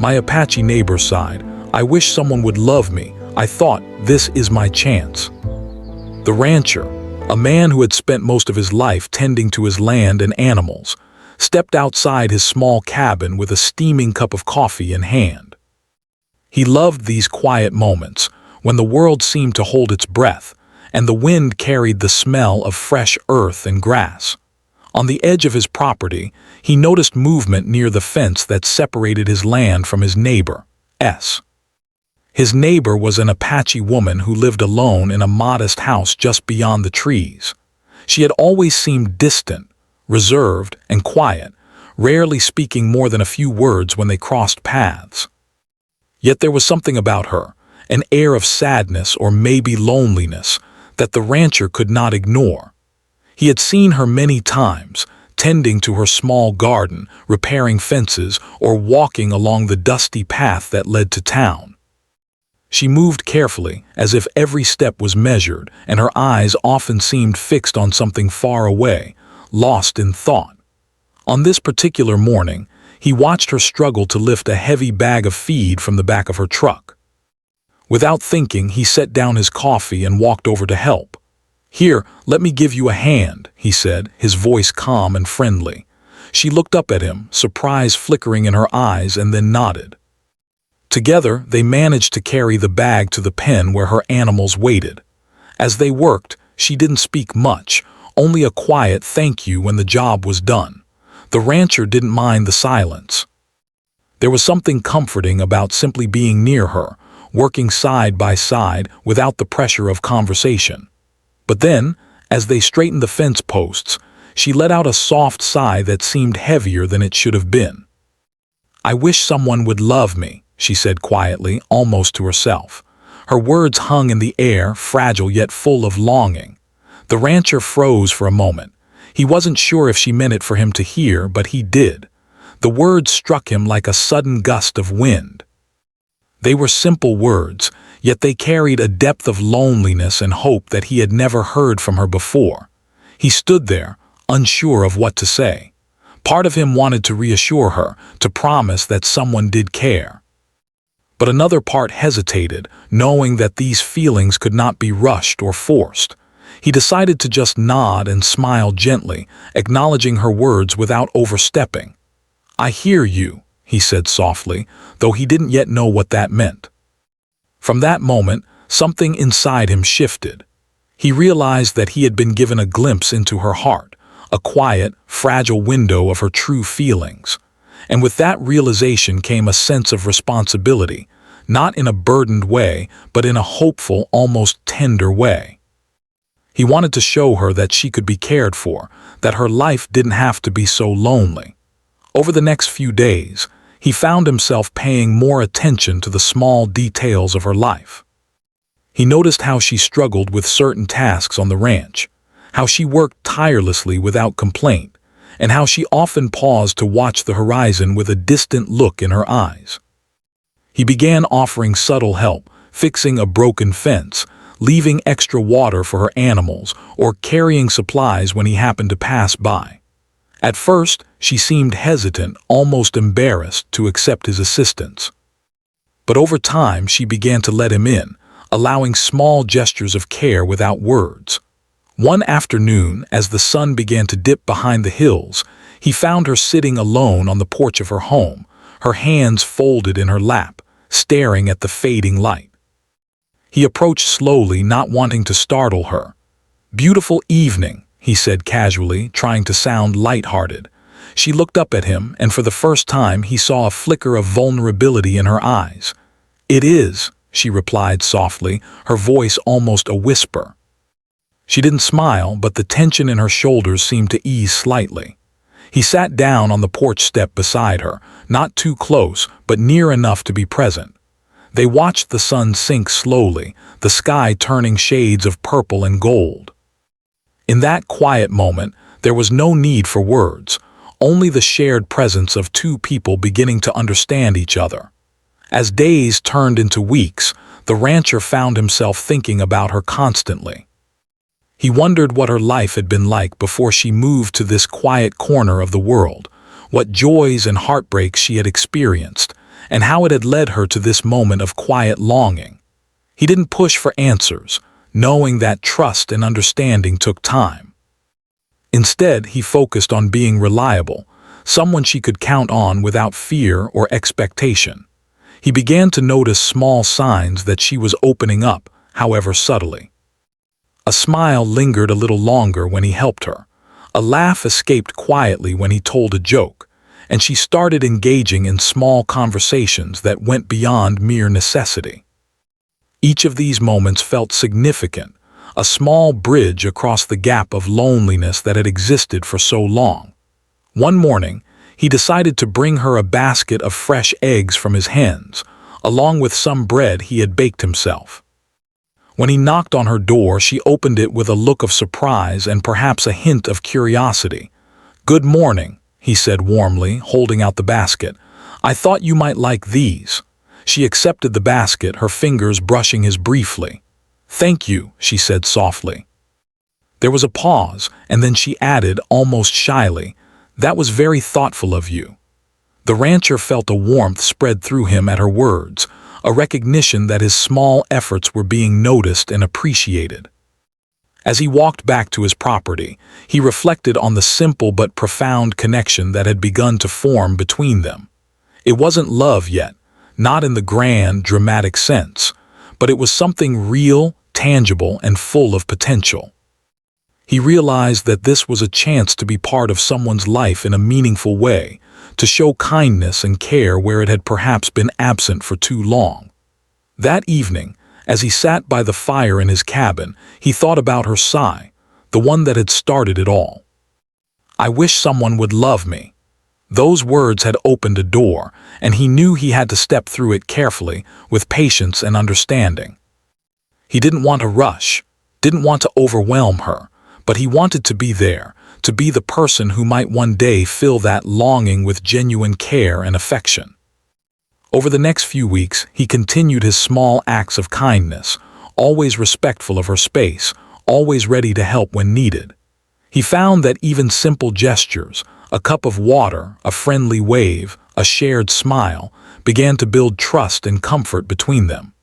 My Apache neighbor sighed. I wish someone would love me. I thought, this is my chance. The rancher, a man who had spent most of his life tending to his land and animals, stepped outside his small cabin with a steaming cup of coffee in hand. He loved these quiet moments, when the world seemed to hold its breath, and the wind carried the smell of fresh earth and grass. On the edge of his property, he noticed movement near the fence that separated his land from his neighbor's. His neighbor was an Apache woman who lived alone in a modest house just beyond the trees. She had always seemed distant, reserved, and quiet, rarely speaking more than a few words when they crossed paths. Yet there was something about her, an air of sadness or maybe loneliness, that the rancher could not ignore. He had seen her many times, tending to her small garden, repairing fences, or walking along the dusty path that led to town. She moved carefully, as if every step was measured, and her eyes often seemed fixed on something far away, lost in thought. On this particular morning, he watched her struggle to lift a heavy bag of feed from the back of her truck. Without thinking, he set down his coffee and walked over to help. "Here, let me give you a hand," he said, his voice calm and friendly. She looked up at him, surprise flickering in her eyes, and then nodded. Together, they managed to carry the bag to the pen where her animals waited. As they worked, she didn't speak much, only a quiet thank you when the job was done. The rancher didn't mind the silence. There was something comforting about simply being near her, working side by side without the pressure of conversation. But then, as they straightened the fence posts, she let out a soft sigh that seemed heavier than it should have been. "I wish someone would love me," she said quietly, almost to herself. Her words hung in the air, fragile yet full of longing. The rancher froze for a moment. He wasn't sure if she meant it for him to hear, but he did. The words struck him like a sudden gust of wind. They were simple words, yet they carried a depth of loneliness and hope that he had never heard from her before. He stood there, unsure of what to say. Part of him wanted to reassure her, to promise that someone did care. But another part hesitated, knowing that these feelings could not be rushed or forced. He decided to just nod and smile gently, acknowledging her words without overstepping. "I hear you," he said softly, though he didn't yet know what that meant. From that moment, something inside him shifted. He realized that he had been given a glimpse into her heart, a quiet, fragile window of her true feelings. And with that realization came a sense of responsibility, not in a burdened way, but in a hopeful, almost tender way. He wanted to show her that she could be cared for, that her life didn't have to be so lonely. Over the next few days, he found himself paying more attention to the small details of her life. He noticed how she struggled with certain tasks on the ranch, how she worked tirelessly without complaint, and how she often paused to watch the horizon with a distant look in her eyes. He began offering subtle help, fixing a broken fence, leaving extra water for her animals, or carrying supplies when he happened to pass by. At first, she seemed hesitant, almost embarrassed, to accept his assistance. But over time, she began to let him in, allowing small gestures of care without words. One afternoon, as the sun began to dip behind the hills, he found her sitting alone on the porch of her home, her hands folded in her lap, staring at the fading light. He approached slowly, not wanting to startle her. "Beautiful evening," he said casually, trying to sound light-hearted. She looked up at him, and for the first time he saw a flicker of vulnerability in her eyes. "It is," she replied softly, her voice almost a whisper. She didn't smile, but the tension in her shoulders seemed to ease slightly. He sat down on the porch step beside her, not too close, but near enough to be present. They watched the sun sink slowly, the sky turning shades of purple and gold. In that quiet moment, there was no need for words, only the shared presence of two people beginning to understand each other. As days turned into weeks, the rancher found himself thinking about her constantly. He wondered what her life had been like before she moved to this quiet corner of the world, what joys and heartbreaks she had experienced, and how it had led her to this moment of quiet longing. He didn't push for answers, knowing that trust and understanding took time. Instead, he focused on being reliable, someone she could count on without fear or expectation. He began to notice small signs that she was opening up, however subtly. A smile lingered a little longer when he helped her. A laugh escaped quietly when he told a joke, and she started engaging in small conversations that went beyond mere necessity. Each of these moments felt significant, a small bridge across the gap of loneliness that had existed for so long. One morning, he decided to bring her a basket of fresh eggs from his hens, along with some bread he had baked himself. When he knocked on her door, she opened it with a look of surprise and perhaps a hint of curiosity. "Good morning," he said warmly, holding out the basket. "I thought you might like these." She accepted the basket, her fingers brushing his briefly. "Thank you," she said softly. There was a pause, and then she added, almost shyly, "That was very thoughtful of you." The rancher felt a warmth spread through him at her words, a recognition that his small efforts were being noticed and appreciated. As he walked back to his property, he reflected on the simple but profound connection that had begun to form between them. It wasn't love yet, not in the grand, dramatic sense, but it was something real, tangible, and full of potential. He realized that this was a chance to be part of someone's life in a meaningful way, to show kindness and care where it had perhaps been absent for too long. That evening, as he sat by the fire in his cabin, he thought about her sigh, the one that had started it all. "I wish someone would love me." Those words had opened a door, and he knew he had to step through it carefully, with patience and understanding. He didn't want to rush, didn't want to overwhelm her, but he wanted to be there, to be the person who might one day fill that longing with genuine care and affection. Over the next few weeks, he continued his small acts of kindness, always respectful of her space, always ready to help when needed. He found that even simple gestures, a cup of water, a friendly wave, a shared smile, began to build trust and comfort between them.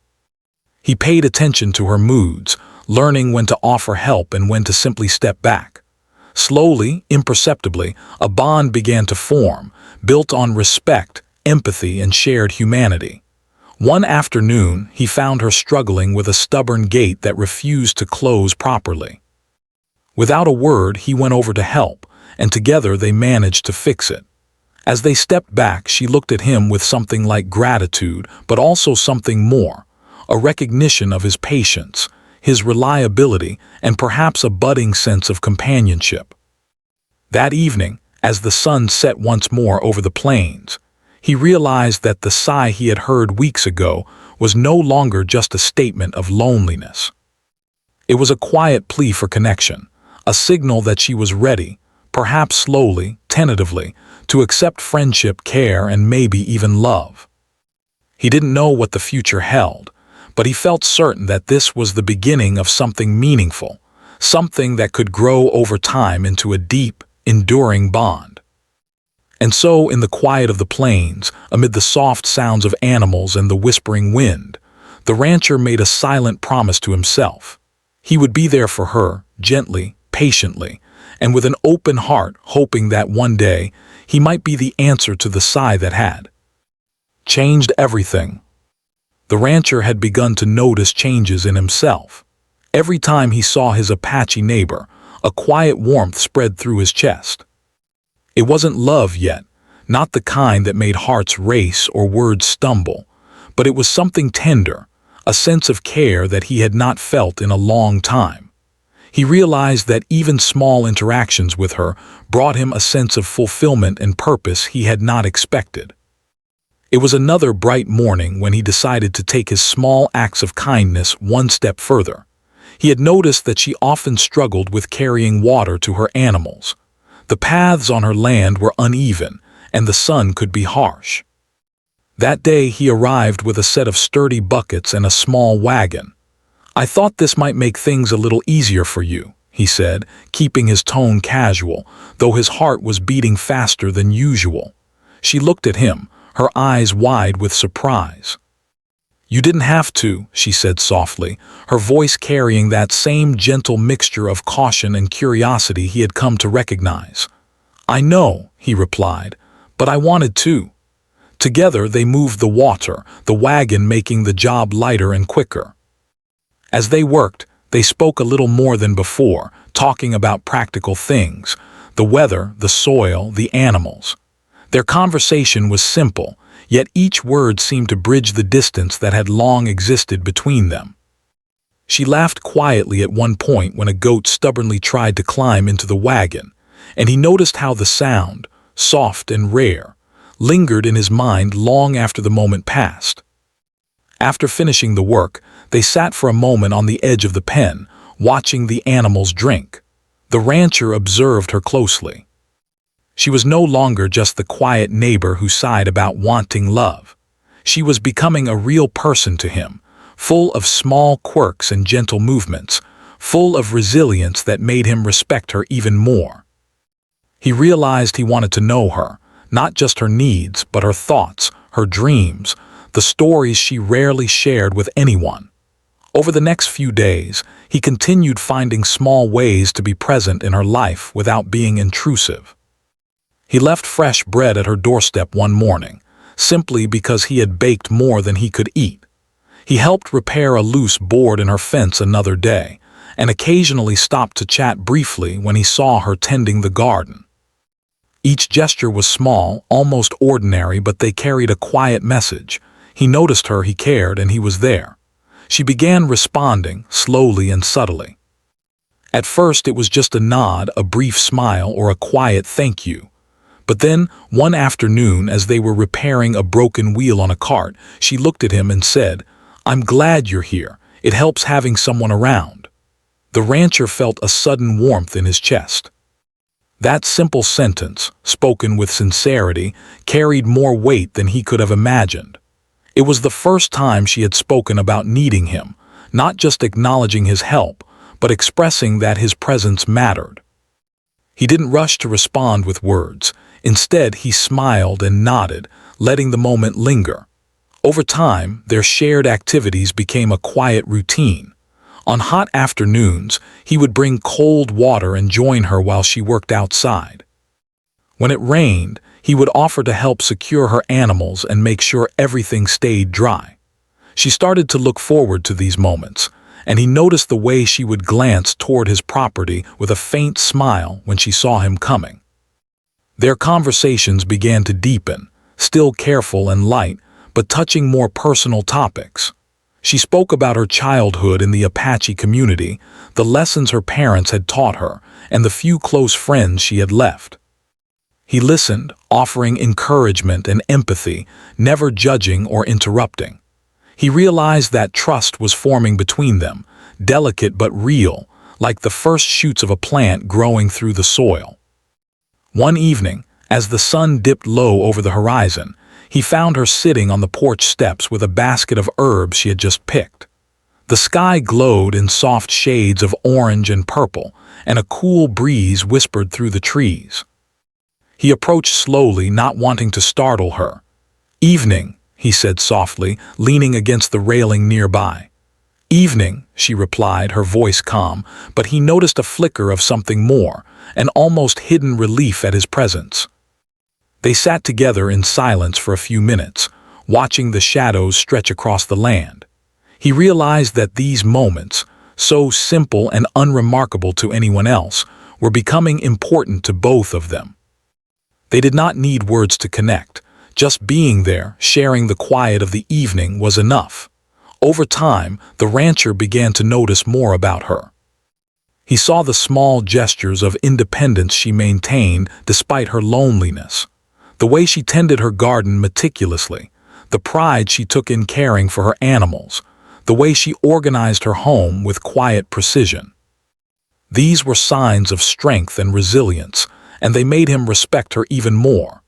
He paid attention to her moods, learning when to offer help and when to simply step back. Slowly, imperceptibly, a bond began to form, built on respect, empathy, and shared humanity. One afternoon, he found her struggling with a stubborn gate that refused to close properly. Without a word, he went over to help, and together they managed to fix it. As they stepped back, she looked at him with something like gratitude, but also something more, a recognition of his patience, his reliability, and perhaps a budding sense of companionship. That evening, as the sun set once more over the plains, he realized that the sigh he had heard weeks ago was no longer just a statement of loneliness. It was a quiet plea for connection, a signal that she was ready, perhaps slowly, tentatively, to accept friendship, care, and maybe even love. He didn't know what the future held, but he felt certain that this was the beginning of something meaningful, something that could grow over time into a deep, enduring bond. And so, in the quiet of the plains, amid the soft sounds of animals and the whispering wind, the rancher made a silent promise to himself. He would be there for her, gently, patiently, and with an open heart, hoping that one day he might be the answer to the sigh that had changed everything. The rancher had begun to notice changes in himself. Every time he saw his Apache neighbor, a quiet warmth spread through his chest. It wasn't love yet, not the kind that made hearts race or words stumble, but it was something tender, a sense of care that he had not felt in a long time. He realized that even small interactions with her brought him a sense of fulfillment and purpose he had not expected. It was another bright morning when he decided to take his small acts of kindness one step further. He had noticed that she often struggled with carrying water to her animals. The paths on her land were uneven, and the sun could be harsh. That day he arrived with a set of sturdy buckets and a small wagon. "I thought this might make things a little easier for you," he said, keeping his tone casual, though his heart was beating faster than usual. She looked at him, her eyes wide with surprise. "You didn't have to," she said softly, her voice carrying that same gentle mixture of caution and curiosity he had come to recognize. "I know," he replied, "but I wanted to." Together they moved the water, the wagon making the job lighter and quicker. As they worked, they spoke a little more than before, talking about practical things, the weather, the soil, the animals. Their conversation was simple, yet each word seemed to bridge the distance that had long existed between them. She laughed quietly at one point when a goat stubbornly tried to climb into the wagon, and he noticed how the sound, soft and rare, lingered in his mind long after the moment passed. After finishing the work, they sat for a moment on the edge of the pen, watching the animals drink. The rancher observed her closely. She was no longer just the quiet neighbor who sighed about wanting love. She was becoming a real person to him, full of small quirks and gentle movements, full of resilience that made him respect her even more. He realized he wanted to know her, not just her needs, but her thoughts, her dreams, the stories she rarely shared with anyone. Over the next few days, he continued finding small ways to be present in her life without being intrusive. He left fresh bread at her doorstep one morning, simply because he had baked more than he could eat. He helped repair a loose board in her fence another day, and occasionally stopped to chat briefly when he saw her tending the garden. Each gesture was small, almost ordinary, but they carried a quiet message. He noticed her, he cared, and he was there. She began responding, slowly and subtly. At first it was just a nod, a brief smile, or a quiet thank you. But then, one afternoon, as they were repairing a broken wheel on a cart, she looked at him and said, "I'm glad you're here. It helps having someone around." The rancher felt a sudden warmth in his chest. That simple sentence, spoken with sincerity, carried more weight than he could have imagined. It was the first time she had spoken about needing him, not just acknowledging his help, but expressing that his presence mattered. He didn't rush to respond with words. Instead, he smiled and nodded, letting the moment linger. Over time, their shared activities became a quiet routine. On hot afternoons, he would bring cold water and join her while she worked outside. When it rained, he would offer to help secure her animals and make sure everything stayed dry. She started to look forward to these moments, and he noticed the way she would glance toward his property with a faint smile when she saw him coming. Their conversations began to deepen, still careful and light, but touching more personal topics. She spoke about her childhood in the Apache community, the lessons her parents had taught her, and the few close friends she had left. He listened, offering encouragement and empathy, never judging or interrupting. He realized that trust was forming between them, delicate but real, like the first shoots of a plant growing through the soil. One evening, as the sun dipped low over the horizon, he found her sitting on the porch steps with a basket of herbs she had just picked. The sky glowed in soft shades of orange and purple, and a cool breeze whispered through the trees. He approached slowly, not wanting to startle her. "Evening," he said softly, leaning against the railing nearby. "Evening," she replied, her voice calm, but he noticed a flicker of something more, an almost hidden relief at his presence. They sat together in silence for a few minutes, watching the shadows stretch across the land. He realized that these moments, so simple and unremarkable to anyone else, were becoming important to both of them. They did not need words to connect. Just being there, sharing the quiet of the evening, was enough. Over time, the rancher began to notice more about her. He saw the small gestures of independence she maintained despite her loneliness. The way she tended her garden meticulously, the pride she took in caring for her animals, the way she organized her home with quiet precision. These were signs of strength and resilience, and they made him respect her even more.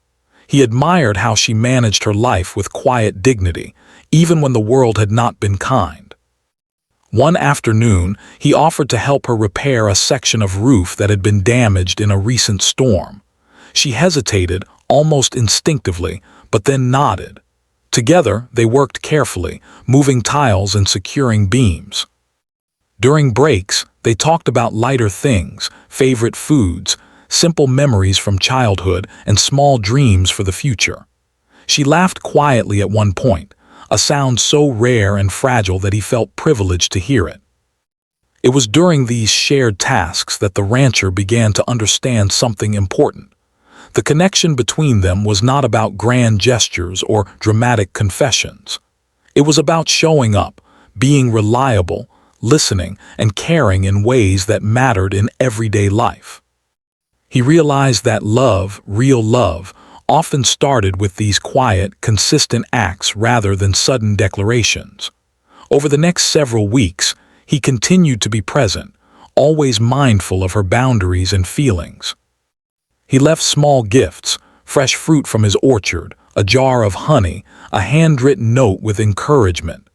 He admired how she managed her life with quiet dignity, even when the world had not been kind. One afternoon, he offered to help her repair a section of roof that had been damaged in a recent storm. She hesitated, almost instinctively, but then nodded. Together, they worked carefully, moving tiles and securing beams. During breaks, they talked about lighter things, favorite foods, simple memories from childhood, and small dreams for the future. She laughed quietly at one point, a sound so rare and fragile that he felt privileged to hear it. It was during these shared tasks that the rancher began to understand something important. The connection between them was not about grand gestures or dramatic confessions. It was about showing up, being reliable, listening, and caring in ways that mattered in everyday life. He realized that love, real love, often started with these quiet, consistent acts rather than sudden declarations. Over the next several weeks, he continued to be present, always mindful of her boundaries and feelings. He left small gifts, fresh fruit from his orchard, a jar of honey, a handwritten note with encouragement.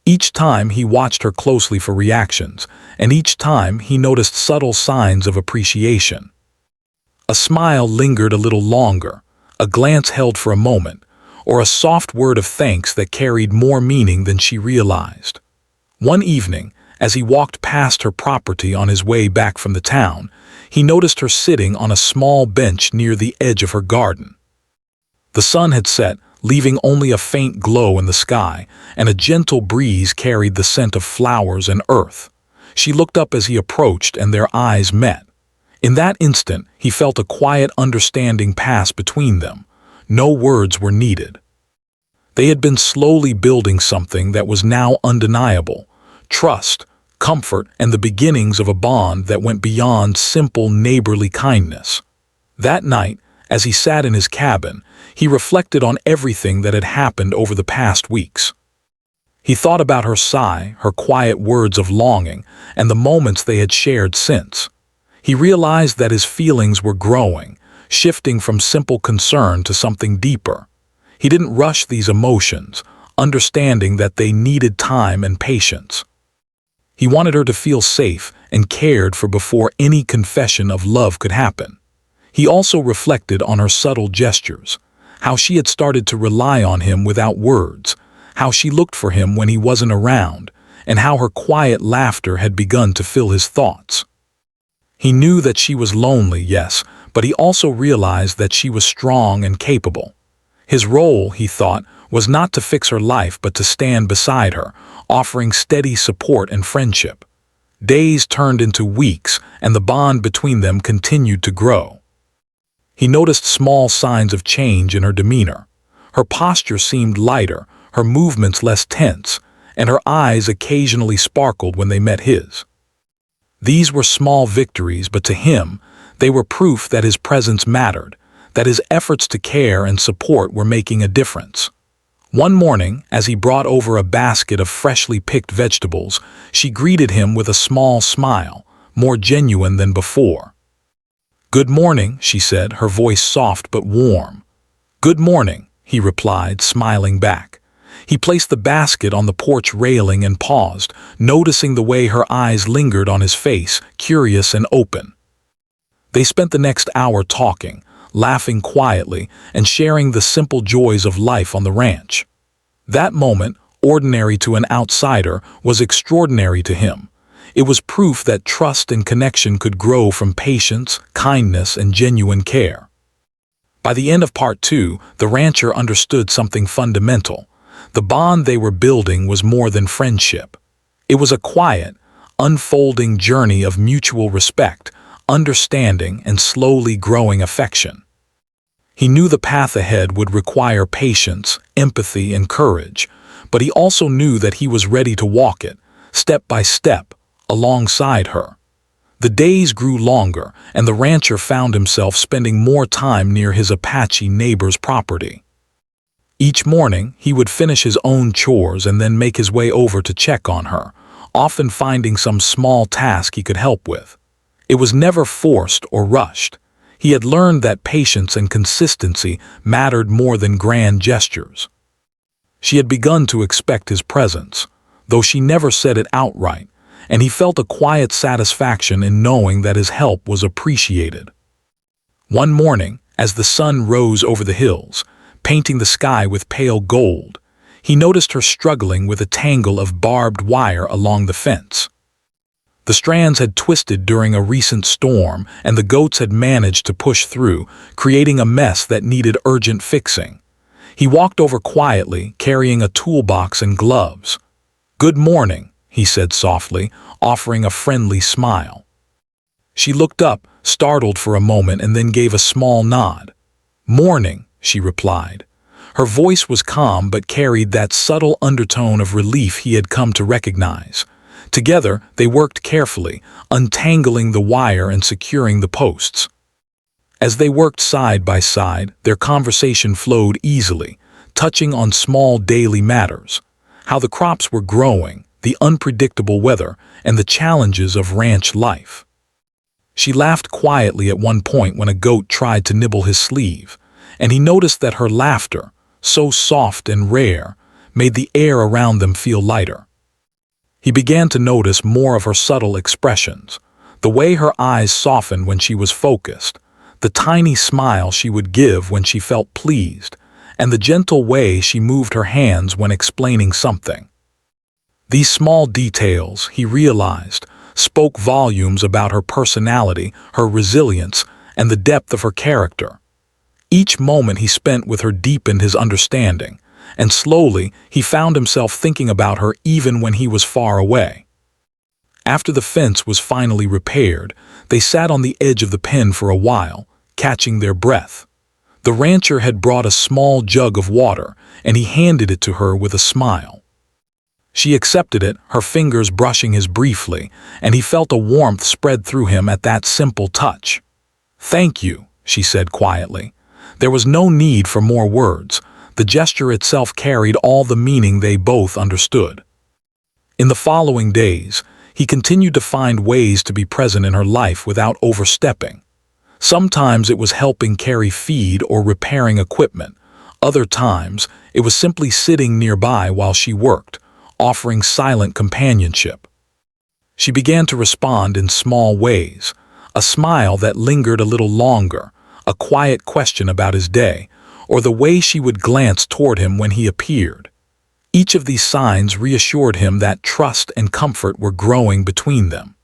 Each time he watched her closely for reactions, and each time he noticed subtle signs of appreciation. A smile lingered a little longer, a glance held for a moment, or a soft word of thanks that carried more meaning than she realized. One evening, as he walked past her property on his way back from the town, he noticed her sitting on a small bench near the edge of her garden. The sun had set, leaving only a faint glow in the sky, and a gentle breeze carried the scent of flowers and earth. She looked up as he approached, and their eyes met. In that instant, he felt a quiet understanding pass between them. No words were needed. They had been slowly building something that was now undeniable: trust, comfort, and the beginnings of a bond that went beyond simple neighborly kindness. That night, as he sat in his cabin, he reflected on everything that had happened over the past weeks. He thought about her sigh, her quiet words of longing, and the moments they had shared since. He realized that his feelings were growing, shifting from simple concern to something deeper. He didn't rush these emotions, understanding that they needed time and patience. He wanted her to feel safe and cared for before any confession of love could happen. He also reflected on her subtle gestures, how she had started to rely on him without words, how she looked for him when he wasn't around, and how her quiet laughter had begun to fill his thoughts. He knew that she was lonely, yes, but he also realized that she was strong and capable. His role, he thought, was not to fix her life but to stand beside her, offering steady support and friendship. Days turned into weeks, and the bond between them continued to grow. He noticed small signs of change in her demeanor. Her posture seemed lighter, her movements less tense, and her eyes occasionally sparkled when they met his. These were small victories, but to him, they were proof that his presence mattered, that his efforts to care and support were making a difference. One morning, as he brought over a basket of freshly picked vegetables, she greeted him with a small smile, more genuine than before. "Good morning," she said, her voice soft but warm. "Good morning," he replied, smiling back. He placed the basket on the porch railing and paused, noticing the way her eyes lingered on his face, curious and open. They spent the next hour talking, laughing quietly, and sharing the simple joys of life on the ranch. That moment, ordinary to an outsider, was extraordinary to him. It was proof that trust and connection could grow from patience, kindness, and genuine care. By the end of part 2, the rancher understood something fundamental. The bond they were building was more than friendship. It was a quiet, unfolding journey of mutual respect, understanding, and slowly growing affection. He knew the path ahead would require patience, empathy, and courage, but he also knew that he was ready to walk it, step by step, alongside her. The days grew longer, and the rancher found himself spending more time near his Apache neighbor's property. Each morning, he would finish his own chores and then make his way over to check on her, often finding some small task he could help with. It was never forced or rushed. He had learned that patience and consistency mattered more than grand gestures. She had begun to expect his presence, though she never said it outright, and he felt a quiet satisfaction in knowing that his help was appreciated. One morning, as the sun rose over the hills, painting the sky with pale gold. He noticed her struggling with a tangle of barbed wire along the fence. The strands had twisted during a recent storm, and the goats had managed to push through, creating a mess that needed urgent fixing. He walked over quietly, carrying a toolbox and gloves. "Good morning," he said softly, offering a friendly smile. She looked up, startled for a moment, and then gave a small nod. "Morning," she replied. Her voice was calm but carried that subtle undertone of relief he had come to recognize. Together, they worked carefully, untangling the wire and securing the posts. As they worked side by side, their conversation flowed easily, touching on small daily matters: how the crops were growing, the unpredictable weather, and the challenges of ranch life. She laughed quietly at one point when a goat tried to nibble his sleeve, and he noticed that her laughter, so soft and rare, made the air around them feel lighter. He began to notice more of her subtle expressions, the way her eyes softened when she was focused, the tiny smile she would give when she felt pleased, and the gentle way she moved her hands when explaining something. These small details, he realized, spoke volumes about her personality, her resilience, and the depth of her character. Each moment he spent with her deepened his understanding, and slowly he found himself thinking about her even when he was far away. After the fence was finally repaired, they sat on the edge of the pen for a while, catching their breath. The rancher had brought a small jug of water, and he handed it to her with a smile. She accepted it, her fingers brushing his briefly, and he felt a warmth spread through him at that simple touch. "Thank you," she said quietly. There was no need for more words. The gesture itself carried all the meaning they both understood. In the following days, he continued to find ways to be present in her life without overstepping. Sometimes it was helping carry feed or repairing equipment. Other times, it was simply sitting nearby while she worked, offering silent companionship. She began to respond in small ways: a smile that lingered a little longer, a quiet question about his day, or the way she would glance toward him when he appeared. Each of these signs reassured him that trust and comfort were growing between them.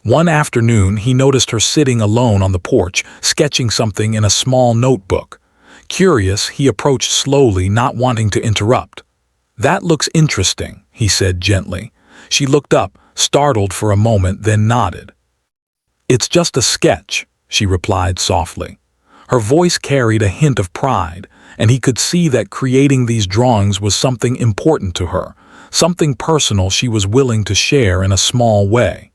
One afternoon, he noticed her sitting alone on the porch, sketching something in a small notebook. Curious, he approached slowly, not wanting to interrupt. "That looks interesting," he said gently. She looked up, startled for a moment, then nodded. "It's just a sketch," she replied softly. Her voice carried a hint of pride, and he could see that creating these drawings was something important to her, something personal she was willing to share in a small way.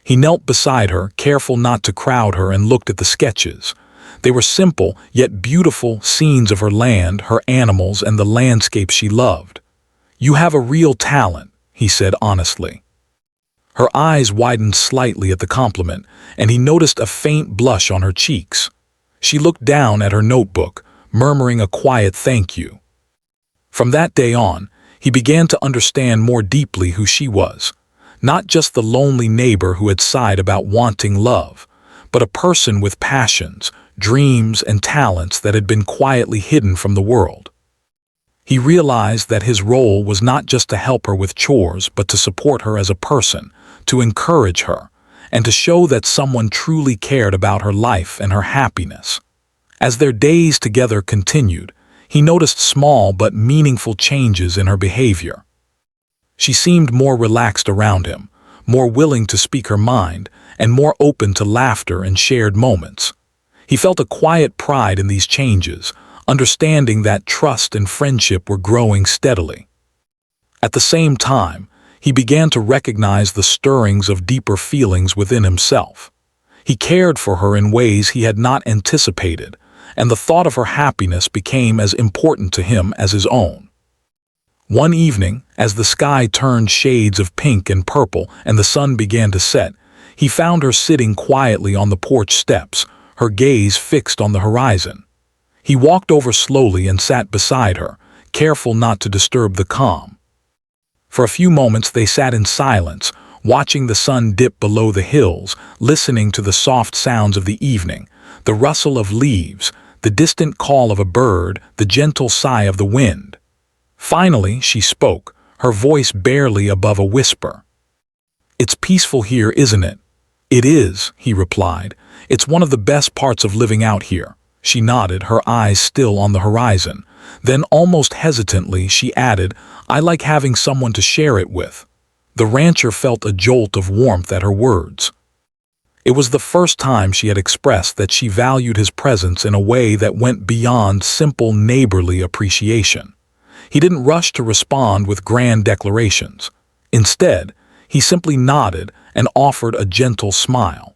He knelt beside her, careful not to crowd her, and looked at the sketches. They were simple, yet beautiful scenes of her land, her animals, and the landscape she loved. "You have a real talent," he said honestly. Her eyes widened slightly at the compliment, and he noticed a faint blush on her cheeks. She looked down at her notebook, murmuring a quiet thank you. From that day on, he began to understand more deeply who she was. Not just the lonely neighbor who had sighed about wanting love, but a person with passions, dreams, and talents that had been quietly hidden from the world. He realized that his role was not just to help her with chores, but to support her as a person, to encourage her, and to show that someone truly cared about her life and her happiness. As their days together continued, he noticed small but meaningful changes in her behavior. She seemed more relaxed around him, more willing to speak her mind, and more open to laughter and shared moments. He felt a quiet pride in these changes, understanding that trust and friendship were growing steadily. At the same time, he began to recognize the stirrings of deeper feelings within himself. He cared for her in ways he had not anticipated, and the thought of her happiness became as important to him as his own. One evening, as the sky turned shades of pink and purple and the sun began to set, he found her sitting quietly on the porch steps, her gaze fixed on the horizon. He walked over slowly and sat beside her, careful not to disturb the calm. For a few moments they sat in silence, watching the sun dip below the hills, listening to the soft sounds of the evening, the rustle of leaves, the distant call of a bird, the gentle sigh of the wind. Finally, she spoke, her voice barely above a whisper. "It's peaceful here, isn't it?" "It is," he replied. "It's one of the best parts of living out here." She nodded, her eyes still on the horizon. Then, almost hesitantly, she added, "I like having someone to share it with." The rancher felt a jolt of warmth at her words. It was the first time she had expressed that she valued his presence in a way that went beyond simple neighborly appreciation. He didn't rush to respond with grand declarations. Instead, he simply nodded and offered a gentle smile.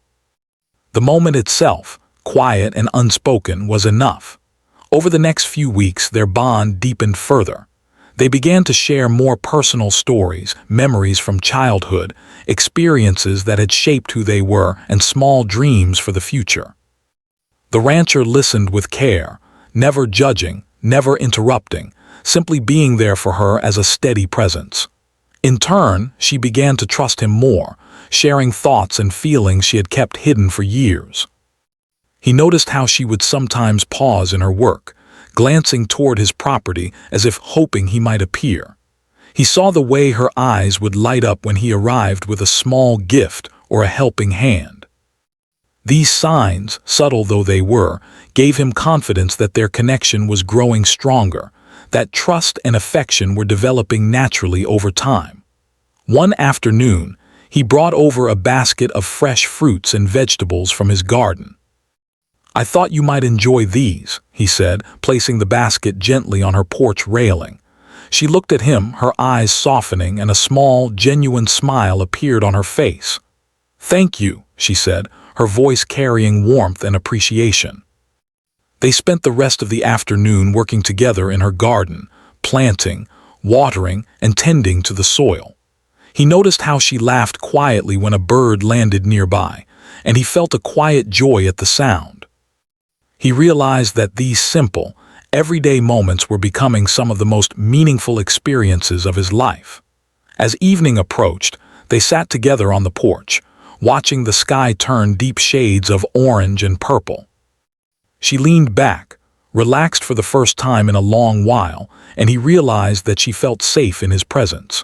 The moment itself, quiet and unspoken, was enough. Over the next few weeks, their bond deepened further. They began to share more personal stories, memories from childhood, experiences that had shaped who they were, and small dreams for the future. The rancher listened with care, never judging, never interrupting, simply being there for her as a steady presence. In turn, she began to trust him more, sharing thoughts and feelings she had kept hidden for years. He noticed how she would sometimes pause in her work, glancing toward his property as if hoping he might appear. He saw the way her eyes would light up when he arrived with a small gift or a helping hand. These signs, subtle though they were, gave him confidence that their connection was growing stronger, that trust and affection were developing naturally over time. One afternoon, he brought over a basket of fresh fruits and vegetables from his garden. "I thought you might enjoy these," he said, placing the basket gently on her porch railing. She looked at him, her eyes softening, and a small, genuine smile appeared on her face. "Thank you," she said, her voice carrying warmth and appreciation. They spent the rest of the afternoon working together in her garden, planting, watering, and tending to the soil. He noticed how she laughed quietly when a bird landed nearby, and he felt a quiet joy at the sound. He realized that these simple, everyday moments were becoming some of the most meaningful experiences of his life. As evening approached, they sat together on the porch, watching the sky turn deep shades of orange and purple. She leaned back, relaxed for the first time in a long while, and he realized that she felt safe in his presence.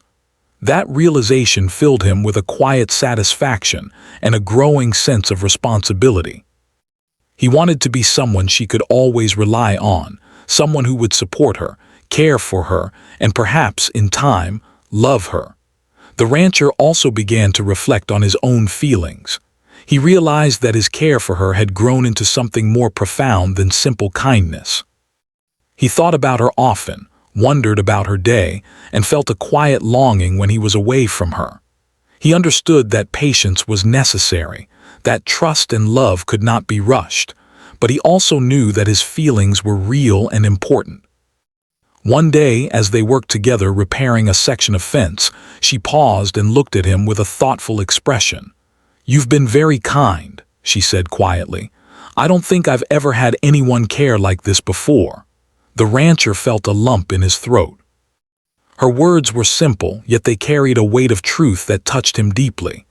That realization filled him with a quiet satisfaction and a growing sense of responsibility. He wanted to be someone she could always rely on, someone who would support her, care for her, and perhaps, in time, love her. The rancher also began to reflect on his own feelings. He realized that his care for her had grown into something more profound than simple kindness. He thought about her often, wondered about her day, and felt a quiet longing when he was away from her. He understood that patience was necessary, that trust and love could not be rushed, but he also knew that his feelings were real and important. One day, as they worked together repairing a section of fence, she paused and looked at him with a thoughtful expression. "You've been very kind," she said quietly. "I don't think I've ever had anyone care like this before." The rancher felt a lump in his throat. Her words were simple, yet they carried a weight of truth that touched him deeply.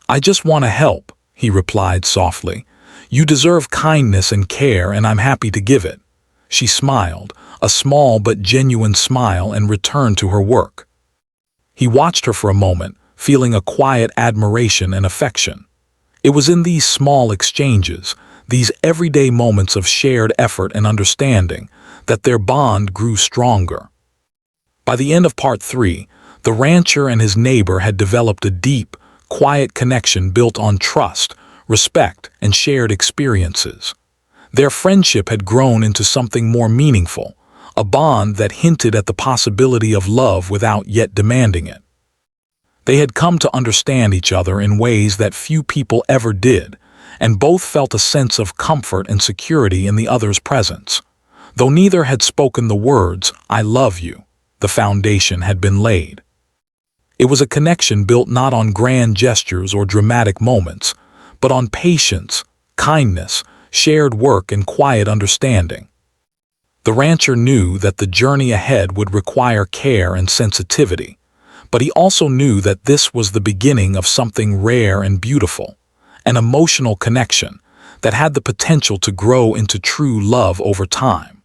"I just want to help," he replied softly. "You deserve kindness and care, and I'm happy to give it." She smiled, a small but genuine smile, and returned to her work. He watched her for a moment, feeling a quiet admiration and affection. It was in these small exchanges, these everyday moments of shared effort and understanding, that their bond grew stronger. By the end of part 3, the rancher and his neighbor had developed a deep, quiet connection built on trust, respect, and shared experiences. Their friendship had grown into something more meaningful, a bond that hinted at the possibility of love without yet demanding it. They had come to understand each other in ways that few people ever did, and both felt a sense of comfort and security in the other's presence. Though neither had spoken the words, "I love you," the foundation had been laid. It was a connection built not on grand gestures or dramatic moments, but on patience, kindness, shared work, and quiet understanding. The rancher knew that the journey ahead would require care and sensitivity, but he also knew that this was the beginning of something rare and beautiful, an emotional connection that had the potential to grow into true love over time.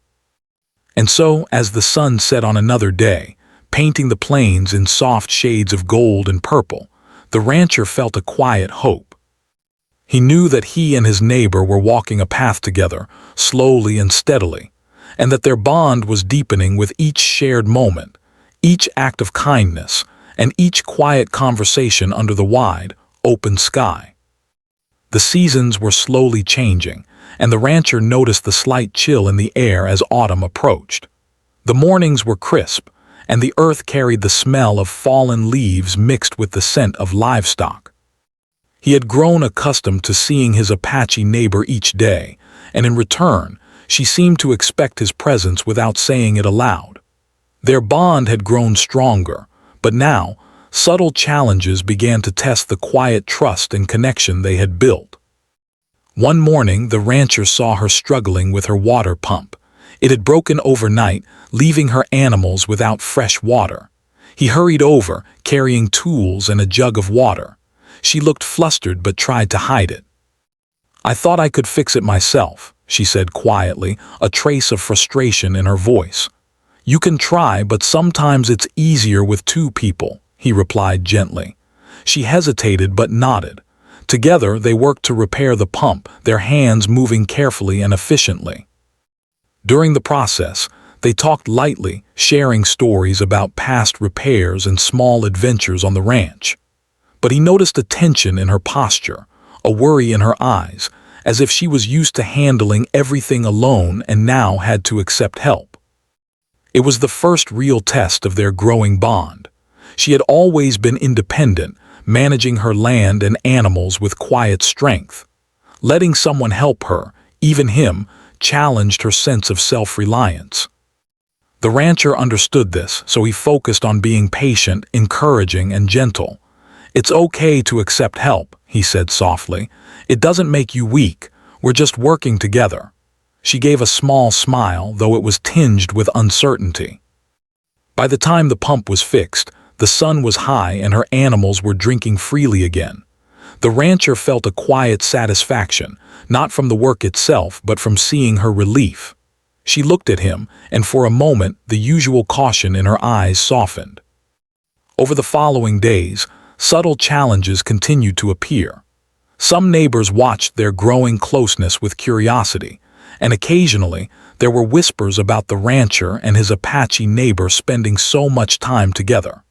And so, as the sun set on another day, painting the plains in soft shades of gold and purple, the rancher felt a quiet hope. He knew that he and his neighbor were walking a path together, slowly and steadily, and that their bond was deepening with each shared moment, each act of kindness, and each quiet conversation under the wide, open sky. The seasons were slowly changing, and the rancher noticed the slight chill in the air as autumn approached. The mornings were crisp, and the earth carried the smell of fallen leaves mixed with the scent of livestock. He had grown accustomed to seeing his Apache neighbor each day, and in return, she seemed to expect his presence without saying it aloud. Their bond had grown stronger, but now, subtle challenges began to test the quiet trust and connection they had built. One morning, the rancher saw her struggling with her water pump. It had broken overnight, leaving her animals without fresh water. He hurried over, carrying tools and a jug of water. She looked flustered but tried to hide it. "I thought I could fix it myself," she said quietly, a trace of frustration in her voice. "You can try, but sometimes it's easier with two people," he replied gently. She hesitated but nodded. Together they worked to repair the pump, their hands moving carefully and efficiently. During the process, they talked lightly, sharing stories about past repairs and small adventures on the ranch. But he noticed a tension in her posture, a worry in her eyes, as if she was used to handling everything alone and now had to accept help. It was the first real test of their growing bond. She had always been independent, managing her land and animals with quiet strength. Letting someone help her, even him, challenged her sense of self-reliance. The rancher understood this, so he focused on being patient, encouraging, and gentle. "It's okay to accept help," he said softly. "It doesn't make you weak. We're just working together." She gave a small smile, though it was tinged with uncertainty. By the time the pump was fixed, the sun was high and her animals were drinking freely again. The rancher felt a quiet satisfaction, not from the work itself, but from seeing her relief. She looked at him, and for a moment the usual caution in her eyes softened. Over the following days, subtle challenges continued to appear. Some neighbors watched their growing closeness with curiosity, and occasionally there were whispers about the rancher and his Apache neighbor spending so much time together.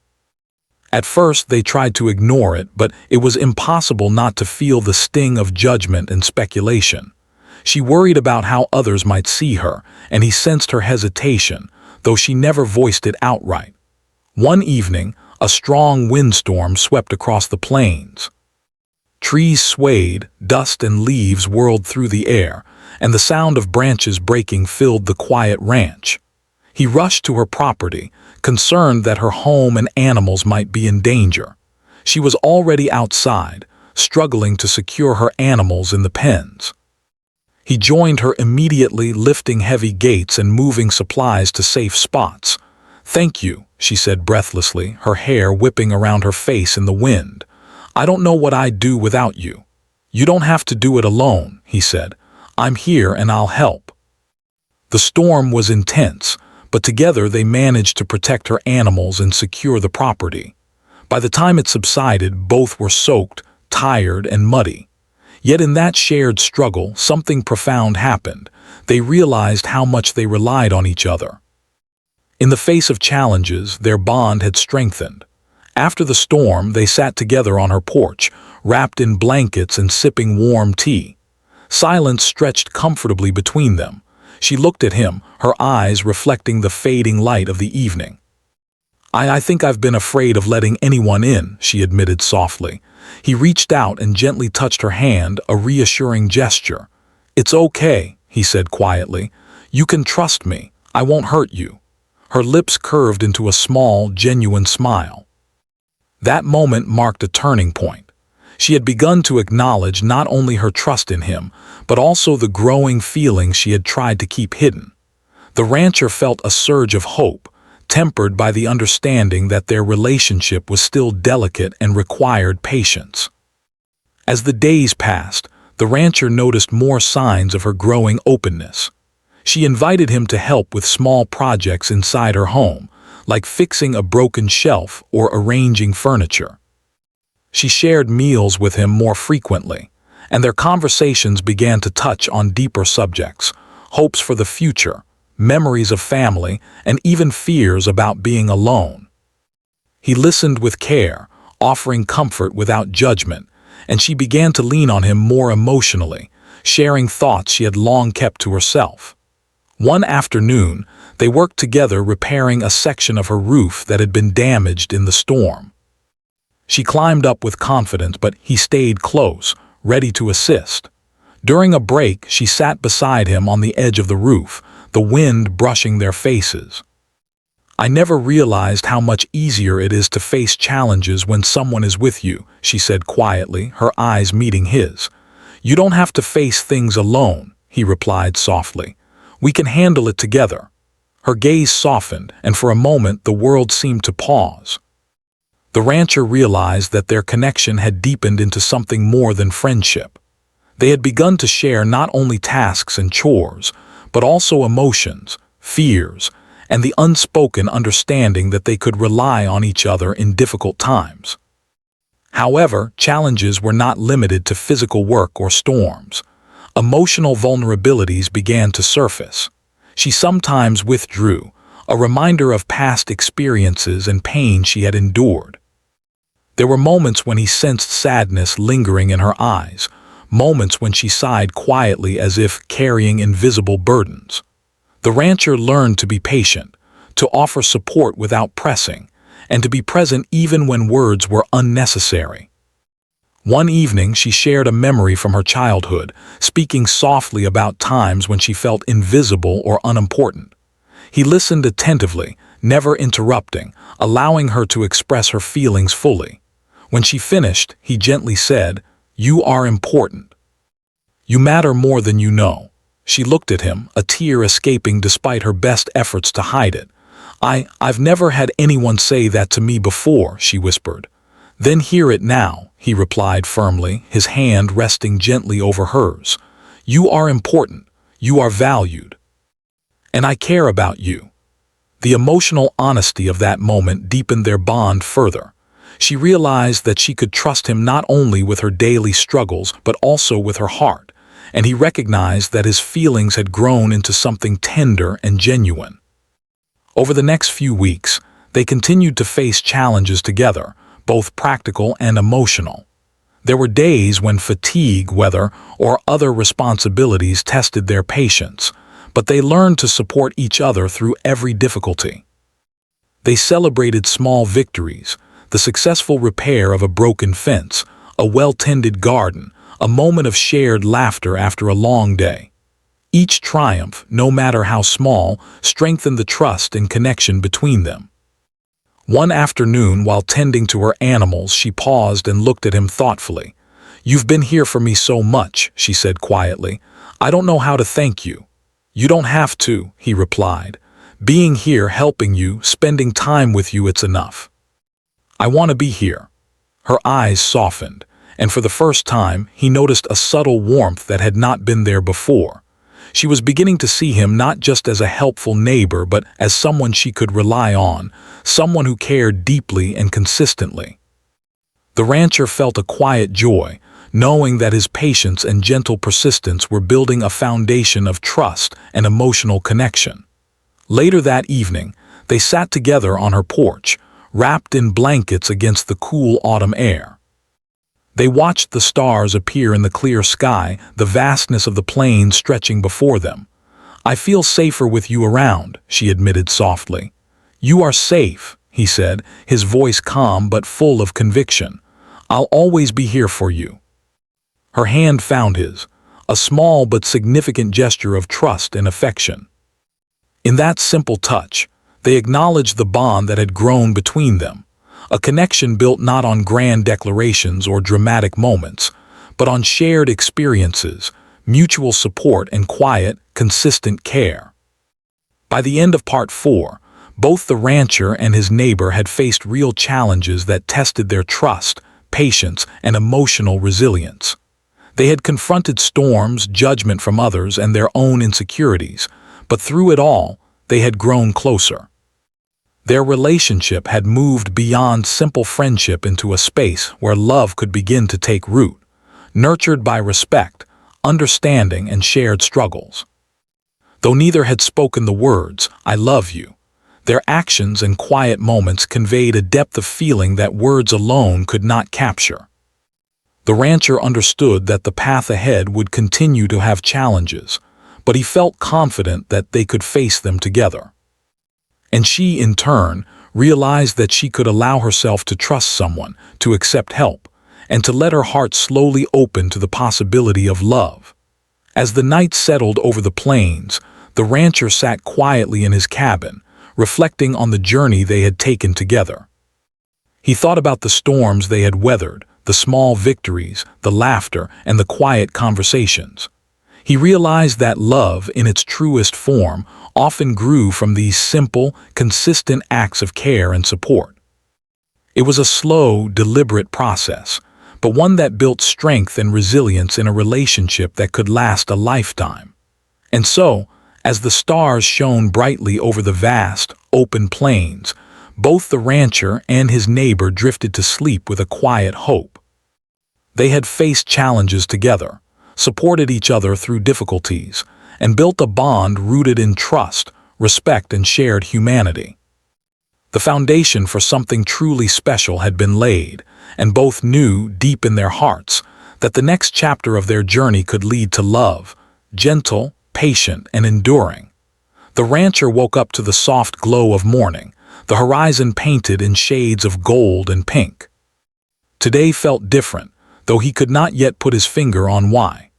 At first they tried to ignore it, but it was impossible not to feel the sting of judgment and speculation. She worried about how others might see her, and he sensed her hesitation, though she never voiced it outright. One evening, a strong windstorm swept across the plains. Trees swayed, dust and leaves whirled through the air, and the sound of branches breaking filled the quiet ranch. He rushed to her property, concerned that her home and animals might be in danger. She was already outside, struggling to secure her animals in the pens. He joined her immediately, lifting heavy gates and moving supplies to safe spots. "Thank you," she said breathlessly, her hair whipping around her face in the wind. "I don't know what I'd do without you." "You don't have to do it alone," he said. "I'm here and I'll help." The storm was intense, but together they managed to protect her animals and secure the property. By the time it subsided, both were soaked, tired, and muddy. Yet in that shared struggle, something profound happened. They realized how much they relied on each other. In the face of challenges, their bond had strengthened. After the storm, they sat together on her porch, wrapped in blankets and sipping warm tea. Silence stretched comfortably between them. She looked at him, her eyes reflecting the fading light of the evening. I think I've been afraid of letting anyone in," she admitted softly. He reached out and gently touched her hand, a reassuring gesture. "It's okay," he said quietly. "You can trust me. I won't hurt you." Her lips curved into a small, genuine smile. That moment marked a turning point. She had begun to acknowledge not only her trust in him, but also the growing feelings she had tried to keep hidden. The rancher felt a surge of hope, tempered by the understanding that their relationship was still delicate and required patience. As the days passed, the rancher noticed more signs of her growing openness. She invited him to help with small projects inside her home, like fixing a broken shelf or arranging furniture. She shared meals with him more frequently, and their conversations began to touch on deeper subjects, hopes for the future, memories of family, and even fears about being alone. He listened with care, offering comfort without judgment, and she began to lean on him more emotionally, sharing thoughts she had long kept to herself. One afternoon, they worked together repairing a section of her roof that had been damaged in the storm. She climbed up with confidence, but he stayed close, ready to assist. During a break, she sat beside him on the edge of the roof, the wind brushing their faces. "I never realized how much easier it is to face challenges when someone is with you," she said quietly, her eyes meeting his. "You don't have to face things alone," he replied softly. "We can handle it together." Her gaze softened, and for a moment the world seemed to pause. The rancher realized that their connection had deepened into something more than friendship. They had begun to share not only tasks and chores, but also emotions, fears, and the unspoken understanding that they could rely on each other in difficult times. However, challenges were not limited to physical work or storms. Emotional vulnerabilities began to surface. She sometimes withdrew, a reminder of past experiences and pain she had endured. There were moments when he sensed sadness lingering in her eyes, moments when she sighed quietly as if carrying invisible burdens. The rancher learned to be patient, to offer support without pressing, and to be present even when words were unnecessary. One evening, she shared a memory from her childhood, speaking softly about times when she felt invisible or unimportant. He listened attentively, never interrupting, allowing her to express her feelings fully. When she finished, he gently said, "You are important. You matter more than you know." She looked at him, a tear escaping despite her best efforts to hide it. I've never had anyone say that to me before," she whispered. "Then hear it now," he replied firmly, his hand resting gently over hers. "You are important. You are valued. And I care about you." The emotional honesty of that moment deepened their bond further. She realized that she could trust him not only with her daily struggles, but also with her heart, and he recognized that his feelings had grown into something tender and genuine. Over the next few weeks, they continued to face challenges together, both practical and emotional. There were days when fatigue, weather, or other responsibilities tested their patience, but they learned to support each other through every difficulty. They celebrated small victories, the successful repair of a broken fence, a well-tended garden, a moment of shared laughter after a long day. Each triumph, no matter how small, strengthened the trust and connection between them. One afternoon, while tending to her animals, she paused and looked at him thoughtfully. "You've been here for me so much," she said quietly. "I don't know how to thank you." "You don't have to," he replied. "Being here, helping you, spending time with you, it's enough. I want to be here." Her eyes softened, and for the first time, he noticed a subtle warmth that had not been there before. She was beginning to see him not just as a helpful neighbor, but as someone she could rely on, someone who cared deeply and consistently. The rancher felt a quiet joy, knowing that his patience and gentle persistence were building a foundation of trust and emotional connection. Later that evening, they sat together on her porch, wrapped in blankets against the cool autumn air. They watched the stars appear in the clear sky, the vastness of the plain stretching before them. "I feel safer with you around," she admitted softly. "You are safe," he said, his voice calm but full of conviction. "I'll always be here for you." Her hand found his, a small but significant gesture of trust and affection. In that simple touch, they acknowledged the bond that had grown between them. A connection built not on grand declarations or dramatic moments, but on shared experiences, mutual support, and quiet, consistent care. By the end of part 4, both the rancher and his neighbor had faced real challenges that tested their trust, patience, and emotional resilience. They had confronted storms, judgment from others, and their own insecurities, but through it all, they had grown closer. Their relationship had moved beyond simple friendship into a space where love could begin to take root, nurtured by respect, understanding, and shared struggles. Though neither had spoken the words, "I love you," their actions and quiet moments conveyed a depth of feeling that words alone could not capture. The rancher understood that the path ahead would continue to have challenges, but he felt confident that they could face them together. And she, in turn, realized that she could allow herself to trust someone, to accept help, and to let her heart slowly open to the possibility of love. As the night settled over the plains, the rancher sat quietly in his cabin, reflecting on the journey they had taken together. He thought about the storms they had weathered, the small victories, the laughter, and the quiet conversations. He realized that love, in its truest form, often grew from these simple, consistent acts of care and support. It was a slow, deliberate process, but one that built strength and resilience in a relationship that could last a lifetime. And so, as the stars shone brightly over the vast, open plains, both the rancher and his neighbor drifted to sleep with a quiet hope. They had faced challenges together, supported each other through difficulties, and built a bond rooted in trust, respect, and shared humanity. The foundation for something truly special had been laid, and both knew, deep in their hearts, that the next chapter of their journey could lead to love, gentle, patient, and enduring. The rancher woke up to the soft glow of morning, the horizon painted in shades of gold and pink. Today felt different, though he could not yet put his finger on why.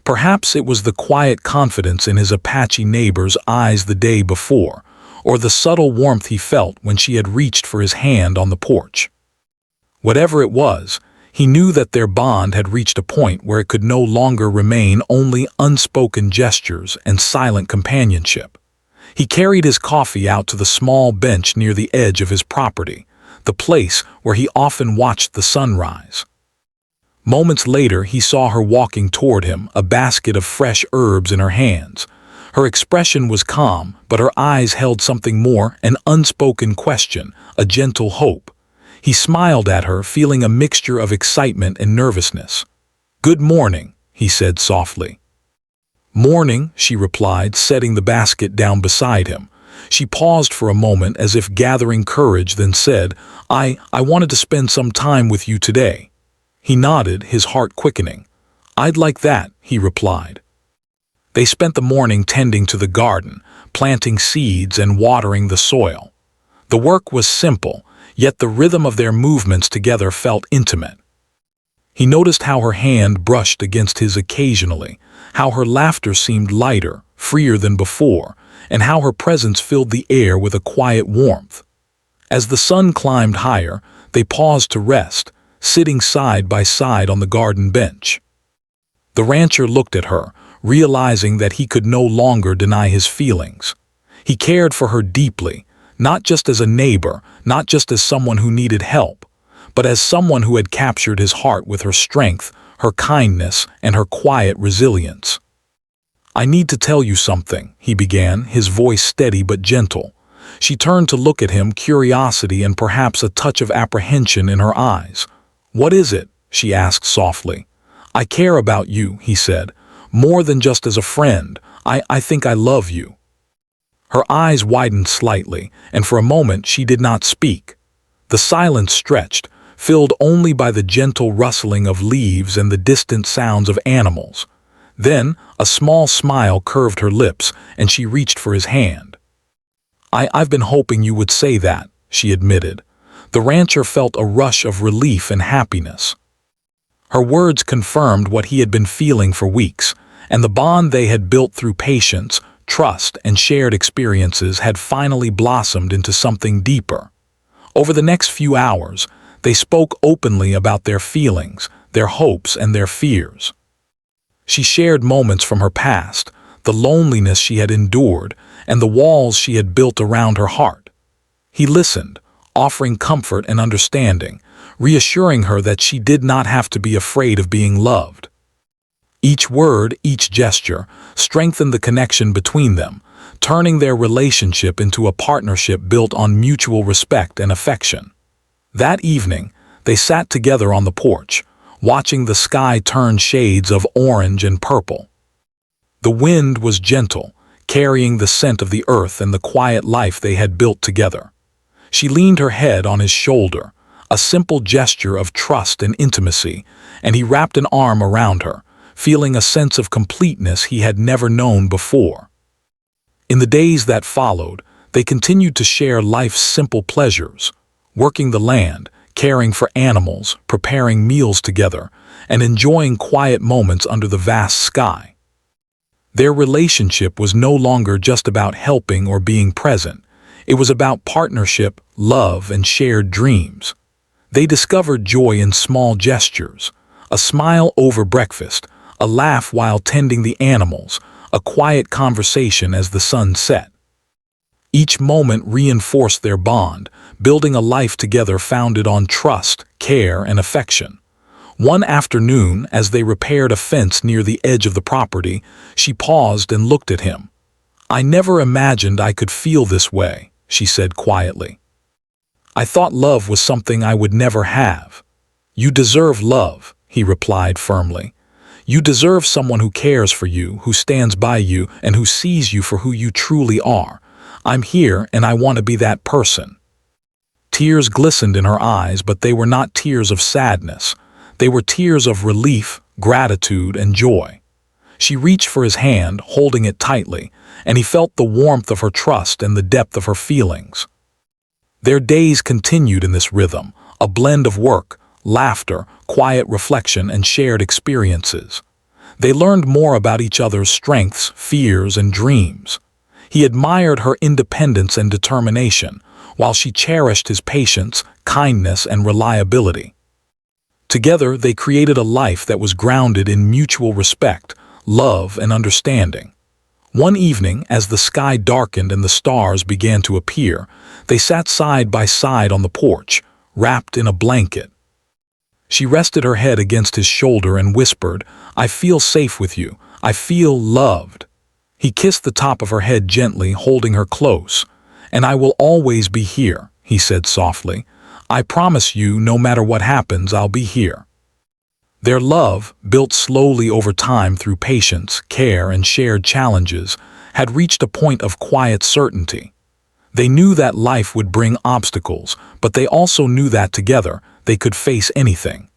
Perhaps it was the quiet confidence in his Apache neighbor's eyes the day before, or the subtle warmth he felt when she had reached for his hand on the porch. Whatever it was, he knew that their bond had reached a point where it could no longer remain only unspoken gestures and silent companionship. He carried his coffee out to the small bench near the edge of his property, the place where he often watched the sunrise. Moments later, he saw her walking toward him, a basket of fresh herbs in her hands. Her expression was calm, but her eyes held something more, an unspoken question, a gentle hope. He smiled at her, feeling a mixture of excitement and nervousness. "Good morning," he said softly. "Morning," she replied, setting the basket down beside him. She paused for a moment as if gathering courage, then said, I wanted to spend some time with you today." He nodded, his heart quickening. "I'd like that," he replied. They spent the morning tending to the garden, planting seeds and watering the soil. The work was simple, yet the rhythm of their movements together felt intimate. He noticed how her hand brushed against his occasionally, how her laughter seemed lighter, freer than before, and how her presence filled the air with a quiet warmth. As the sun climbed higher, they paused to rest, sitting side by side on the garden bench. The rancher looked at her, realizing that he could no longer deny his feelings. He cared for her deeply, not just as a neighbor, not just as someone who needed help, but as someone who had captured his heart with her strength, her kindness, and her quiet resilience. "I need to tell you something," he began, his voice steady but gentle. She turned to look at him, curiosity and perhaps a touch of apprehension in her eyes. "What is it?" she asked softly. "I care about you," he said, "more than just as a friend. I think I love you." Her eyes widened slightly, and for a moment she did not speak. The silence stretched, filled only by the gentle rustling of leaves and the distant sounds of animals. Then, a small smile curved her lips, and she reached for his hand. I've been hoping you would say that," she admitted. The rancher felt a rush of relief and happiness. Her words confirmed what he had been feeling for weeks, and the bond they had built through patience, trust, and shared experiences had finally blossomed into something deeper. Over the next few hours, they spoke openly about their feelings, their hopes, and their fears. She shared moments from her past, the loneliness she had endured, and the walls she had built around her heart. He listened, offering comfort and understanding, reassuring her that she did not have to be afraid of being loved. Each word, each gesture, strengthened the connection between them, turning their relationship into a partnership built on mutual respect and affection. That evening, they sat together on the porch, watching the sky turn shades of orange and purple. The wind was gentle, carrying the scent of the earth and the quiet life they had built together. She leaned her head on his shoulder, a simple gesture of trust and intimacy, and he wrapped an arm around her, feeling a sense of completeness he had never known before. In the days that followed, they continued to share life's simple pleasures, working the land, caring for animals, preparing meals together, and enjoying quiet moments under the vast sky. Their relationship was no longer just about helping or being present. It was about partnership, love, and shared dreams. They discovered joy in small gestures, a smile over breakfast, a laugh while tending the animals, a quiet conversation as the sun set. Each moment reinforced their bond, building a life together founded on trust, care, and affection. One afternoon, as they repaired a fence near the edge of the property, she paused and looked at him. "I never imagined I could feel this way," she said quietly. "I thought love was something I would never have." "You deserve love," he replied firmly. "You deserve someone who cares for you, who stands by you, and who sees you for who you truly are. I'm here, and I want to be that person." Tears glistened in her eyes, but they were not tears of sadness. They were tears of relief, gratitude, and joy. She reached for his hand, holding it tightly, and he felt the warmth of her trust and the depth of her feelings. Their days continued in this rhythm, a blend of work, laughter, quiet reflection, and shared experiences. They learned more about each other's strengths, fears, and dreams. He admired her independence and determination, while she cherished his patience, kindness, and reliability. Together, they created a life that was grounded in mutual respect, love, and understanding. One evening, as the sky darkened and the stars began to appear, they sat side by side on the porch, wrapped in a blanket. She rested her head against his shoulder and whispered, "I feel safe with you. I feel loved." He kissed the top of her head gently, holding her close. "And I will always be here," he said softly. "I promise you, no matter what happens, I'll be here." Their love, built slowly over time through patience, care, and shared challenges, had reached a point of quiet certainty. They knew that life would bring obstacles, but they also knew that together they could face anything.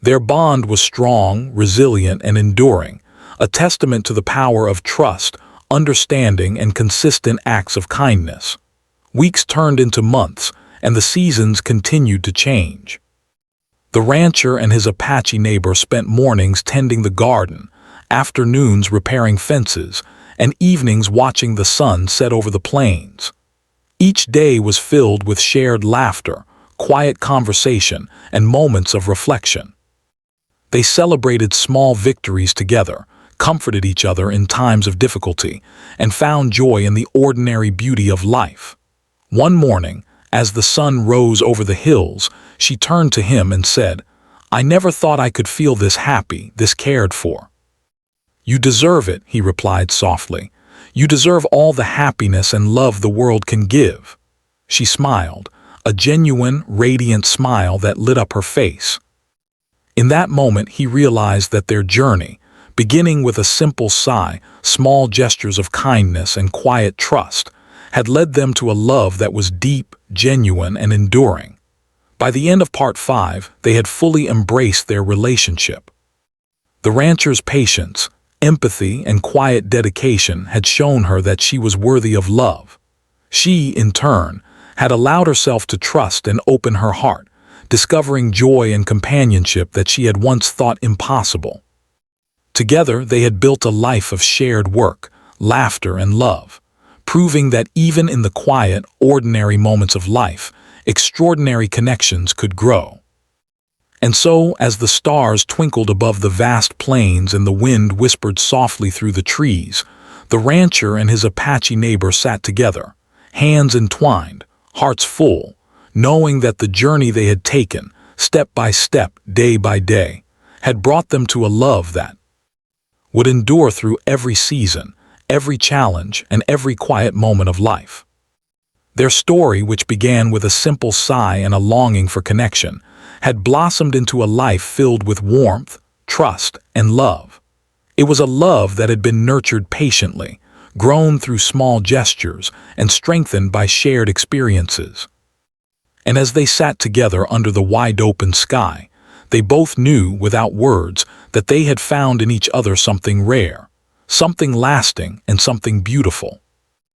Their bond was strong, resilient, and enduring, a testament to the power of trust, understanding, and consistent acts of kindness. Weeks turned into months, and the seasons continued to change. The rancher and his Apache neighbor spent mornings tending the garden, afternoons repairing fences, and evenings watching the sun set over the plains. Each day was filled with shared laughter, quiet conversation, and moments of reflection. They celebrated small victories together, comforted each other in times of difficulty, and found joy in the ordinary beauty of life. One morning, as the sun rose over the hills, she turned to him and said, "I never thought I could feel this happy, this cared for." "You deserve it," he replied softly. "You deserve all the happiness and love the world can give." She smiled, a genuine, radiant smile that lit up her face. In that moment, he realized that their journey, beginning with a simple sigh, small gestures of kindness, and quiet trust, had led them to a love that was deep, genuine, and enduring. By the end of Part 5, they had fully embraced their relationship. The rancher's patience, empathy, and quiet dedication had shown her that she was worthy of love. She, in turn, had allowed herself to trust and open her heart, discovering joy and companionship that she had once thought impossible. Together, they had built a life of shared work, laughter, and love, proving that even in the quiet, ordinary moments of life, extraordinary connections could grow. And so, as the stars twinkled above the vast plains and the wind whispered softly through the trees, the rancher and his Apache neighbor sat together, hands entwined, hearts full, knowing that the journey they had taken, step by step, day by day, had brought them to a love that, would endure through every season, every challenge, and every quiet moment of life. Their story, which began with a simple sigh and a longing for connection, had blossomed into a life filled with warmth, trust, and love. It was a love that had been nurtured patiently, grown through small gestures, and strengthened by shared experiences. And as they sat together under the wide-open sky, they both knew, without words, that they had found in each other something rare, something lasting, and something beautiful.